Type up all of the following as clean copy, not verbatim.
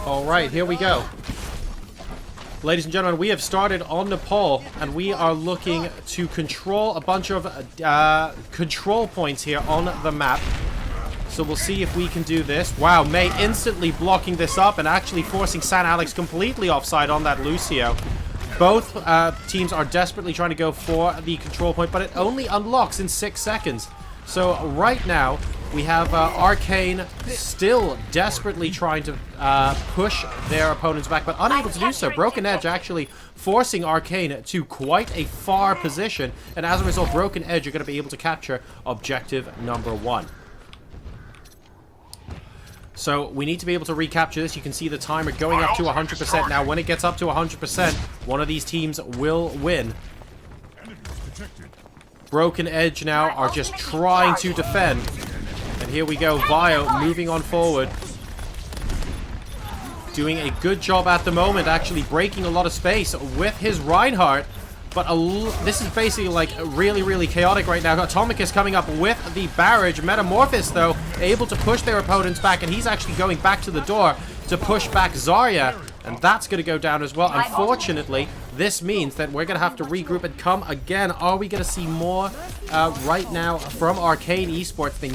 Alright, here we go. Ladies and gentlemen, we have started on Nepal, and we are looking to control a bunch of control points here on the map. So we'll see if we can do this. Wow, May instantly blocking this up and actually forcing San Alex completely offside on that Lucio. Both teams are desperately trying to go for the control point, but it only unlocks in 6 seconds. So right now, we have Arcane still desperately trying to push their opponents back, but unable to do so. Broken Edge actually forcing Arcane to quite a far position, and as a result, Broken Edge are going to be able to capture objective number 1. So we need to be able to recapture this. You can see the timer going up to 100%. Now, when it gets up to 100%, one of these teams will win. Broken Edge now are just trying to defend. And here we go, Vio moving on forward. Doing a good job at the moment, actually breaking a lot of space with his Reinhardt. But this is basically like really, really chaotic right now. Atomicus coming up with the barrage. Metamorphosis, though, able to push their opponents back. And he's actually going back to the door to push back Zarya. And that's going to go down as well. Unfortunately, this means that we're going to have to regroup and come again. Are we going to see more right now from Arcane eSports? They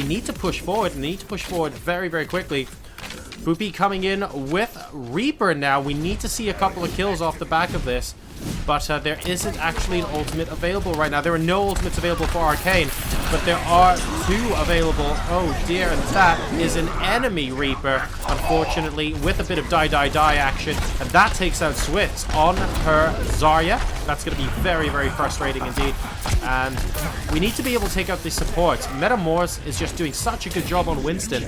need to push forward. They need to push forward very, very quickly. Poopy coming in with Reaper now. We need to see a couple of kills off the back of this. But there isn't actually an ultimate available right now. There are no ultimates available for Arcane, but there are 2 available. Oh dear, and that is an enemy Reaper, unfortunately, with a bit of die action. And that takes out Swift on her Zarya. That's going to be very, very frustrating indeed. And we need to be able to take out the support. Metamorph is just doing such a good job on Winston,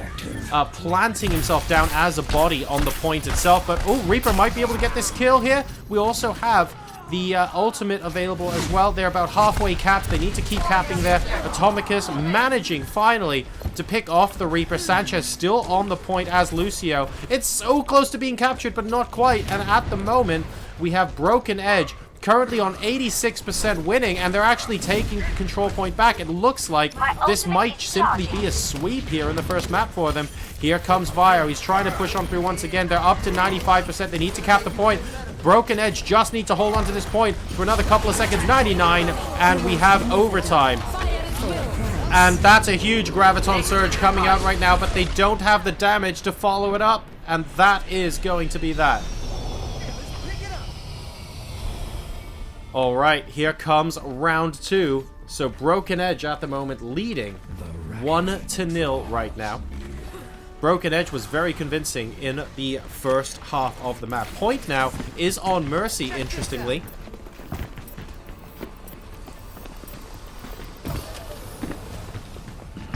planting himself down as a body on the point itself. But, oh, Reaper might be able to get this kill here. We also have the ultimate available as well. They're about halfway capped. They need to keep capping there. Atomicus managing finally to pick off the Reaper. Sanchez still on the point as Lucio. It's so close to being captured, but not quite. And at the moment, we have Broken Edge currently on 86% winning, and they're actually taking the control point back. It looks like this might simply be a sweep here in the first map for them. Here comes Vio. He's trying to push on through once again. They're up to 95%. They need to cap the point. Broken Edge just need to hold on to this point for another couple of seconds. 99, and we have overtime. And that's a huge Graviton Surge coming out right now, but they don't have the damage to follow it up, and that is going to be that. Alright, here comes round 2. So Broken Edge at the moment leading 1-0 right now. Broken Edge was very convincing in the first half of the map. Point now is on Mercy, interestingly.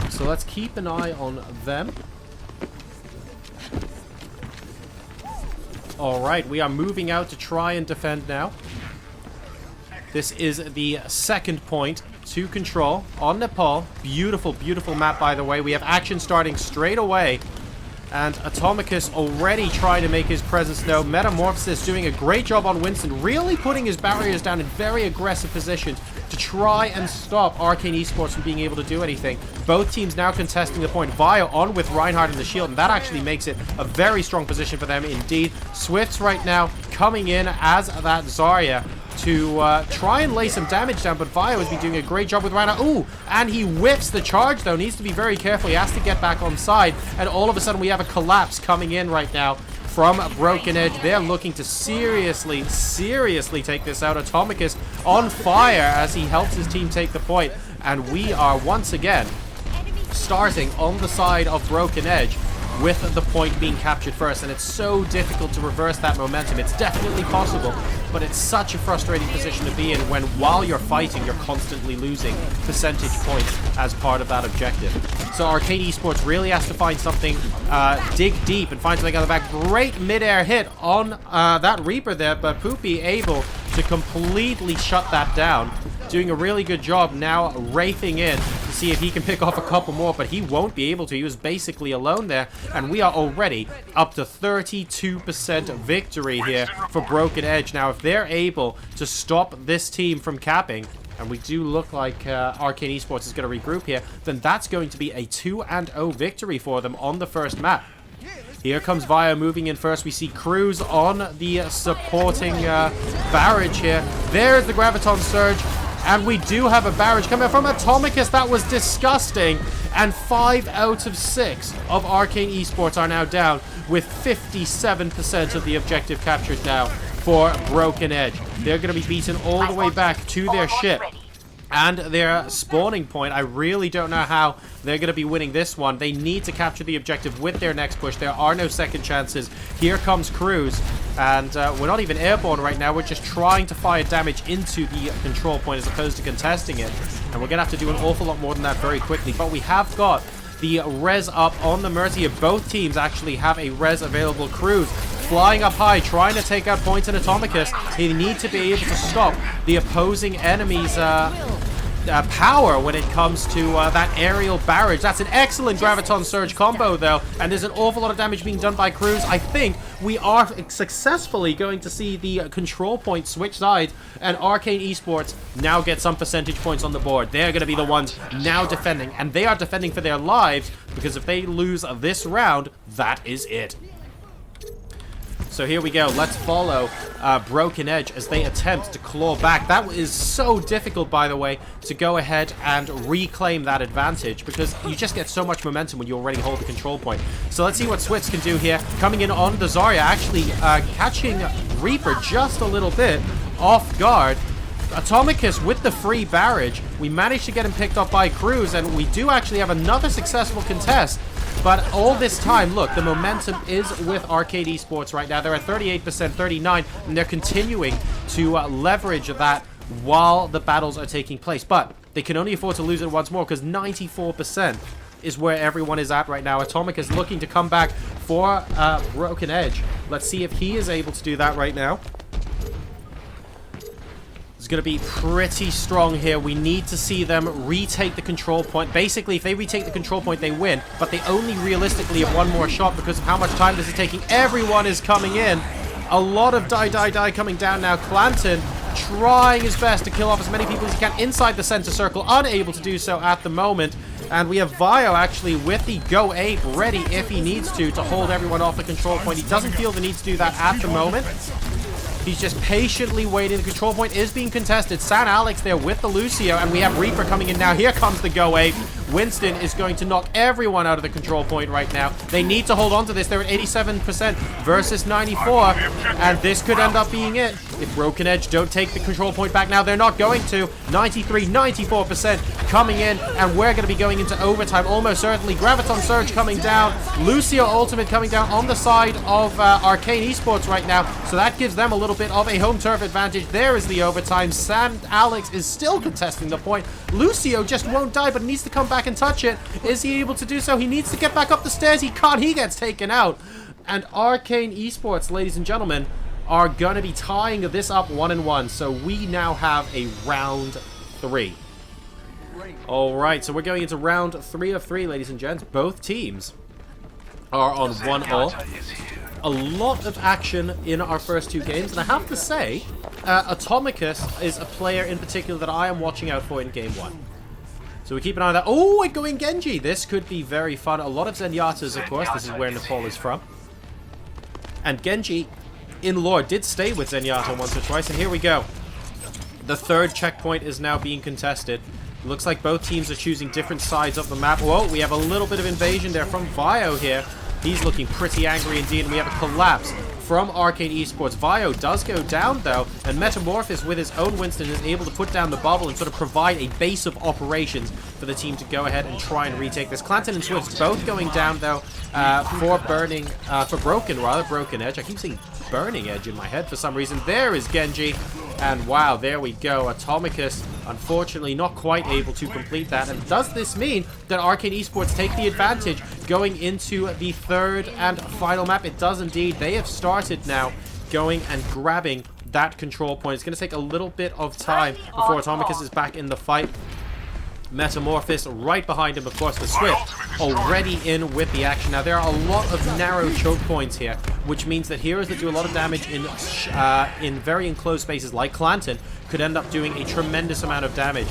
So let's keep an eye on them. Alright, we are moving out to try and defend now. This is the second point to control on Nepal. Beautiful, beautiful map, by the way. We have action starting straight away. And Atomicus already trying to make his presence known. Metamorphosis doing a great job on Winston, really putting his barriers down in very aggressive positions to try and stop Arcane eSports from being able to do anything. Both teams now contesting the point. Vio on with Reinhardt in the shield, and that actually makes it a very strong position for them indeed. Swift's right now coming in as that Zarya to try and lay some damage down, but Vio has been doing a great job with Reinhardt. Ooh, and he whiffs the charge, though. Needs to be very careful. He has to get back on side, and all of a sudden we have a collapse coming in right now from Broken Edge. They're looking to seriously take this out. Atomicus on fire as he helps his team take the point, and we are once again starting on the side of Broken Edge with the point being captured first, and it's so difficult to reverse that momentum. It's definitely possible, but it's such a frustrating position to be in when, while you're fighting, you're constantly losing percentage points as part of that objective. So Arcane eSports really has to find something, dig deep and find something on the back. Great mid-air hit on that Reaper there, but Poopy able to completely shut that down. Doing a really good job now, wraithing in to see if he can pick off a couple more, but he won't be able to. He was basically alone there, and we are already up to 32% victory here for Broken Edge. Now, if they're able to stop this team from capping, and we do look like Arcane eSports is going to regroup here, then that's going to be a 2-0 victory for them on the first map. Here comes Vio moving in first. We see Cruz on the supporting barrage here. There's the Graviton Surge. And we do have a barrage coming from Atomicus. That was disgusting. And 5 out of 6 of Arcane eSports are now down, with 57% of the objective captured now for Broken Edge. They're going to be beaten all the way back to their ship and their spawning point. I really don't know how they're going to be winning this one. They need to capture the objective with their next push. There are no second chances. Here comes Cruz, and we're not even airborne right now. We're just trying to fire damage into the control point as opposed to contesting it. And we're going to have to do an awful lot more than that very quickly. But we have got the res up on the Mercy. Both teams actually have a res available. Cruz flying up high, trying to take out points in Atomicus. They need to be able to stop the opposing enemy's power when it comes to that aerial barrage. That's an excellent Graviton Surge combo, though, and there's an awful lot of damage being done by Cruz. I think we are successfully going to see the control point switch sides, and Arcane eSports now get some percentage points on the board. They're going to be the ones now defending, and they are defending for their lives, because if they lose this round, that is it. So here we go. Let's follow Broken Edge as they attempt to claw back. That is so difficult, by the way, to go ahead and reclaim that advantage, because you just get so much momentum when you already hold the control point. So let's see what Switz can do here. Coming in on the Zarya, actually catching Reaper just a little bit off guard. Atomicus with the free barrage. We managed to get him picked up by Cruz, and we do actually have another successful contest. But all this time, look, the momentum is with Arcane eSports right now. They're at 38%, 39%, and they're continuing to leverage that while the battles are taking place. But they can only afford to lose it once more, because 94% is where everyone is at right now. Atomic is looking to come back for Broken Edge. Let's see if he is able to do that right now. It's going to be pretty strong here. We need to see them retake the control point. Basically, if they retake the control point, they win. But they only realistically have one more shot because of how much time this is taking. Everyone is coming in. A lot of die coming down now. Clanton trying his best to kill off as many people as he can inside the center circle. Unable to do so at the moment. And we have Vio actually with the Go Ape ready if he needs to hold everyone off the control point. He doesn't feel the need to do that at the moment. He's just patiently waiting. The control point is being contested. San Alex there with the Lucio, and we have Reaper coming in now. Here comes the Go Ape. Winston is going to knock everyone out of the control point right now. They need to hold on to this. They're at 87% versus 94, and this could end up being it. If Broken Edge don't take the control point back now, they're not going to. 93, 94% coming in, and we're going to be going into overtime almost certainly. Graviton Surge coming down. Lucio Ultimate coming down on the side of Arcane eSports right now, so that gives them a little bit of a home turf advantage. There is the overtime. San Alex is still contesting the point. Lucio just won't die, but needs to come back and touch it. Is he able to do so? He needs to get back up the stairs. He can't. He gets taken out. And Arcane eSports, ladies and gentlemen, are going to be tying this up 1-1. So we now have a round 3. Alright, so we're going into round 3 of 3, ladies and gents. Both teams are on 1-all. A lot of action in our first 2 games, and I have to say, Atomicus is a player in particular that I am watching out for in Game 1. So we keep an eye on that. Oh, we're going Genji. This could be very fun. A lot of Zenyatas, of course. This is where Nepal is from. And Genji, in lore, did stay with Zenyatta once or twice, and here we go. The 3rd checkpoint is now being contested. Looks like both teams are choosing different sides of the map. Whoa, we have a little bit of invasion there from Vio here. He's looking pretty angry indeed, and we have a collapse from Arcane eSports. Vio does go down, though, and Metamorphosis with his own Winston is able to put down the bubble and sort of provide a base of operations for the team to go ahead and try and retake this. Clanton and Swift both going down, though, for Broken Edge. I keep saying Burning Edge in my head for some reason. There is Genji, and wow, there we go. Atomicus, unfortunately, not quite able to complete that. And does this mean that Arcane eSports take the advantage going into the 3rd and final map? It does indeed. They have started now going and grabbing that control point. It's going to take a little bit of time before Atomicus is back in the fight. Metamorphosis right behind him, of course, the Swift already in with the action. Now, there are a lot of narrow choke points here, which means that heroes that do a lot of damage in very enclosed spaces like Clanton could end up doing a tremendous amount of damage.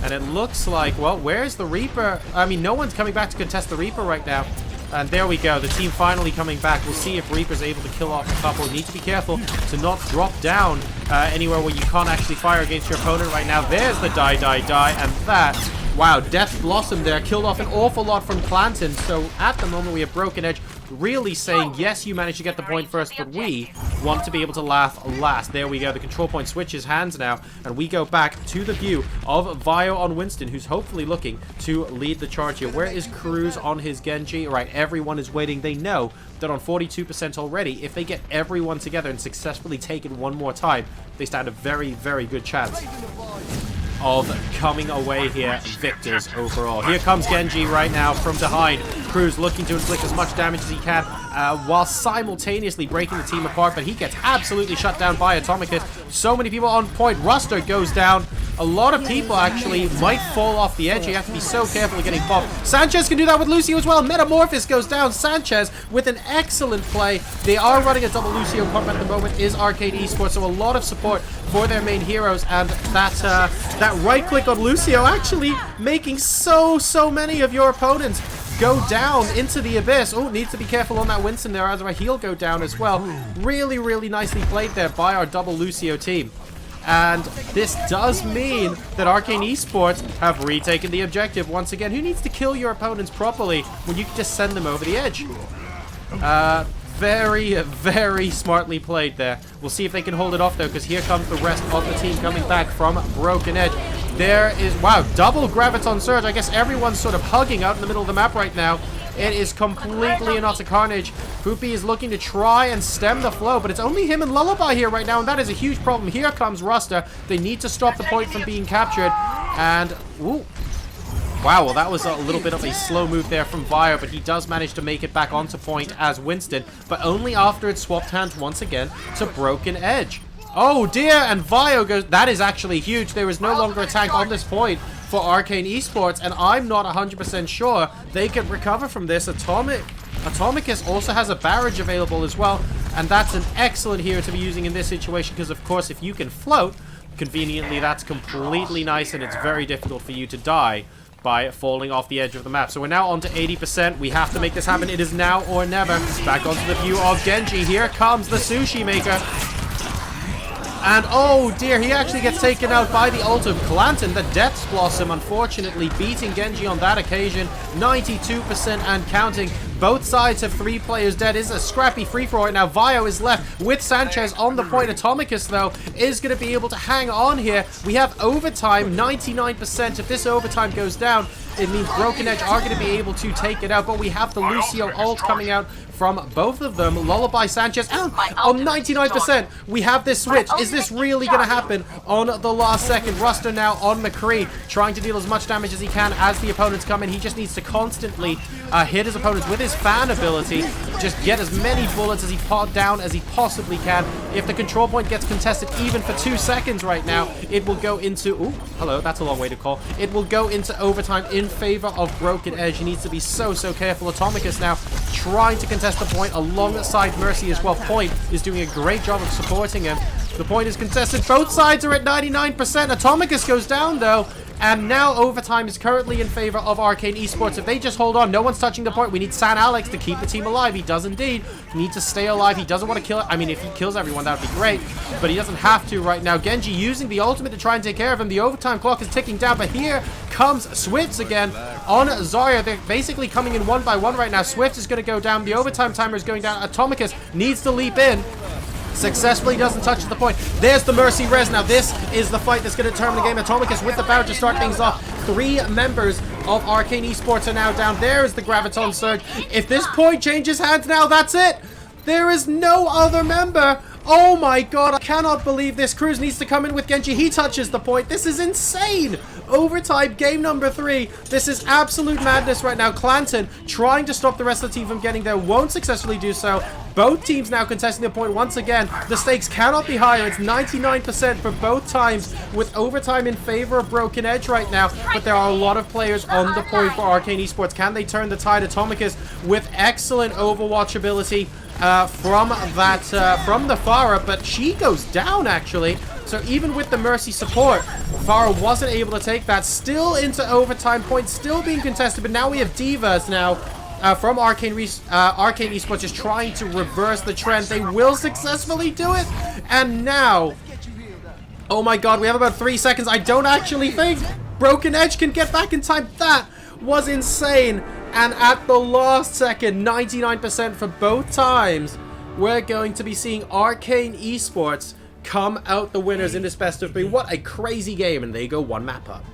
And it looks like, well, where's the Reaper? I mean, no one's coming back to contest the Reaper right now. And there we go. The team finally coming back. We'll see if Reaper's able to kill off a couple. You need to be careful to not drop down anywhere where you can't actually fire against your opponent right now. There's the die. And that... Wow, Death Blossom there killed off an awful lot from Clanton. So at the moment we have Broken Edge really saying, yes, you managed to get the point first, but we want to be able to laugh last. There we go. The control point switches hands now, and we go back to the view of Vio on Winston, who's hopefully looking to lead the charge here. Where is Cruz on his Genji? Right, everyone is waiting. They know that on 42% already, if they get everyone together and successfully take it one more time, they stand a very, very good chance of coming away here victors overall. Here comes Genji right now from behind. Cruz looking to inflict as much damage as he can while simultaneously breaking the team apart, but he gets absolutely shut down by Atomicus. So many people on point. Ruster goes down. A lot of people actually might fall off the edge. You have to be so careful of getting popped. Sanchez can do that with Lucio as well. Metamorphosis goes down. Sanchez with an excellent play. They are running a double Lucio pump at the moment. Is Arcane eSports, so a lot of support for their main heroes, and that right click on Lucio actually making so many of your opponents go down into the abyss. Oh, needs to be careful on that Winston there, as our heal go down as well. Really, really nicely played there by our double Lucio team. And this does mean that Arcane eSports have retaken the objective once again. Who needs to kill your opponents properly when you can just send them over the edge? Very, very smartly played there. We'll see if they can hold it off, though, because here comes the rest of the team coming back from Broken Edge. There is, wow, double Graviton Surge. I guess everyone's sort of hugging out in the middle of the map right now. It is completely and utter carnage. Poopy is looking to try and stem the flow, but it's only him and Lullaby here right now, and that is a huge problem. Here comes Ruster. They need to stop the point from being captured. And, ooh. Wow, well, that was a little bit of a slow move there from Vio, but he does manage to make it back onto point as Winston, but only after it swapped hands once again to Broken Edge. Oh dear, and Vio goes... That is actually huge. There is no longer a tank on this point for Arcane eSports, and I'm not 100% sure they can recover from this. Atomicus also has a barrage available as well, and that's an excellent hero to be using in this situation, because of course if you can float, conveniently that's completely nice, and it's very difficult for you to die by falling off the edge of the map. So we're now on to 80%. We have to make this happen. It is now or never. Back onto the view of Genji. Here comes the Sushi Maker. And oh dear, he actually gets taken out by the ult of Clanton. The Death Blossom, unfortunately, beating Genji on that occasion. 92% and counting. Both sides have 3 players dead. It's a scrappy free-for-all right now. Vio is left with Sanchez on the point. Atomicus, though, is going to be able to hang on here. We have overtime, 99%. If this overtime goes down, it means Broken Edge are going to be able to take it out. But we have the Lucio ult coming out from both of them. Lullaby, Sanchez, and on 99%, we have this switch. Is this really going to happen on the last second? Ruster now on McCree, trying to deal as much damage as he can as the opponents come in. He just needs to constantly hit his opponents with his fan ability. Just get as many bullets as he down as he possibly can. If the control point gets contested even for 2 seconds right now, it will go into... Ooh, hello, that's a long way to call. It will go into overtime in favor of Broken Edge. He needs to be so careful. Atomicus now trying to contest the point alongside Mercy as well. Point is doing a great job of supporting him. The point is contested. Both sides are at 99%. Atomicus goes down, though. And now overtime is currently in favor of Arcane eSports. If they just hold on, no one's touching the point. We need San Alex to keep the team alive. He does indeed need to stay alive. He doesn't want to kill it. I mean, if he kills everyone, that would be great. But he doesn't have to right now. Genji using the ultimate to try and take care of him. The overtime clock is ticking down. But here comes Swifts again on Zarya. They're basically coming in one by one right now. Swift is going to go down. The overtime timer is going down. Atomicus needs to leap in. Successfully doesn't touch the point. There's the Mercy res. Now this is the fight that's going to determine the game. Atomicus with the barrage to start things off. 3 members of Arcane eSports are now down. There is the Graviton Surge. If this point changes hands now, that's it. There is no other member. Oh my god, I cannot believe this. Cruz needs to come in with Genji. He touches the point. This is insane. Overtime, game number 3. This is absolute madness right now. Clanton trying to stop the rest of the team from getting there. Won't successfully do so. Both teams now contesting the point once again. The stakes cannot be higher. It's 99% for both times, with overtime in favor of Broken Edge right now. But there are a lot of players on the point for Arcane eSports. Can they turn the tide? Atomicus with excellent Overwatch ability from the Pharah, but she goes down actually. So even with the Mercy support, Pharah wasn't able to take that. Still into overtime, points still being contested, but now we have Divas now. from Arcane eSports is trying to reverse the trend. They will successfully do it. And now, oh my god, we have about 3 seconds. I don't actually think Broken Edge can get back in time. That was insane. And at the last second, 99% for both times, we're going to be seeing Arcane eSports come out the winners in this best of 3. What a crazy game. And there you go, one map up.